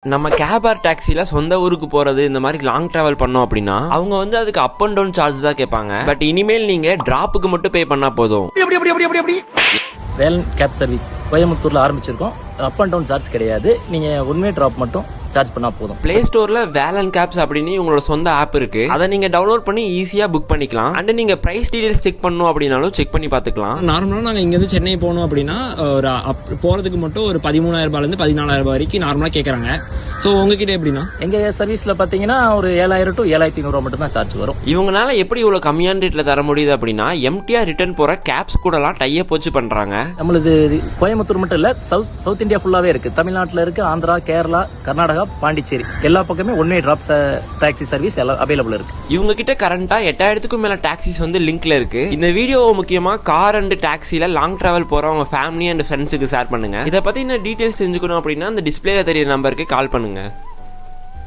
நம்ம gap R டாக்ஸில சொந்த ஊருக்கு போறது இந்த மாதிரி லாங் டிராவல் பண்ணோம் அப்படின்னா அவங்க வந்து அதுக்கு அப் அண்ட் டவுன் சார்ஜ் தான் கேட்பாங்க. பட் இனிமேல் நீங்க டிராப்புக்கு மட்டும் பே பண்ணா போதும். வேலன் கேப் சர்வீஸ் கோயம்புத்தூர்ல ஆரம்பிச்சிருக்கோம். அப் அண்ட் டவுன் சார்ஜ் கிடையாது. நீங்க ஒன் வே டிராப் மட்டும் சார்ஜ் பண்ணா போதும். பிளே ஸ்டோர்ல வேலன் கேப்ஸ் அப்படின்னு உங்களோட சொந்த ஆப் இருக்கு. அதை நீங்க டவுன்லோட் பண்ணி ஈஸியா புக் பண்ணிக்கலாம். அண்ட் நீங்க பிரைஸ் டீடைல்ஸ் செக் பண்ணணும் அப்படின்னாலும் செக் பண்ணி பாத்துக்கலாம். நார்மலா நாங்க இங்க இருந்து சென்னை போகணும் அப்படின்னா ஒரு போறதுக்கு மட்டும் ஒரு 13,000 இருந்து 14,000 வரைக்கும் நார்மலா கேக்குறாங்க. சோ உங்ககிட்ட எப்படின்னா எங்க சர்வீஸ்ல பாத்தீங்கன்னா ஒரு 7,000 to 7,500 மட்டும் தான் சார்ஜ் வரும். இவங்கனால எப்படி இவ்வளவு கம்மியான ரேட்ல தர முடியுது அப்படின்னா எம்டிஆர் ரிட்டர்ன் போற கேப்ஸ் கூட எல்லாம் டைப் வச்சு பண்றாங்க. நம்மளுக்கு கோயம்புத்தூர் மட்டும் இல்ல, சவுத் இந்தியா ஃபுல்லாவே இருக்கு. தமிழ்நாட்டுல இருக்கு, ஆந்திரா, கேரளா, கர்நாடகா, பாண்டிச்சேரி எல்லா பக்கமே one way drop taxi service available இருக்கு. இவங்க கிட்ட கரண்டா 8,000க்கும் மேல டாக்ஸிஸ் வந்து லிங்க்ல இருக்கு. இந்த வீடியோ முக்கியமா கார் அண்ட் டாக்ஸில லாங் டிராவல் போறவங்க ஃபேமிலி அண்ட் ஃப்ரெண்ட்ஸுக்கு ஷேர் பண்ணுங்க. இதை பத்தி டீடைல்ஸ் தெரிஞ்சுக்கணும் அப்படின்னா அந்த டிஸ்பிளேல தெரிய நம்பருக்கு கால் பண்ணுங்க.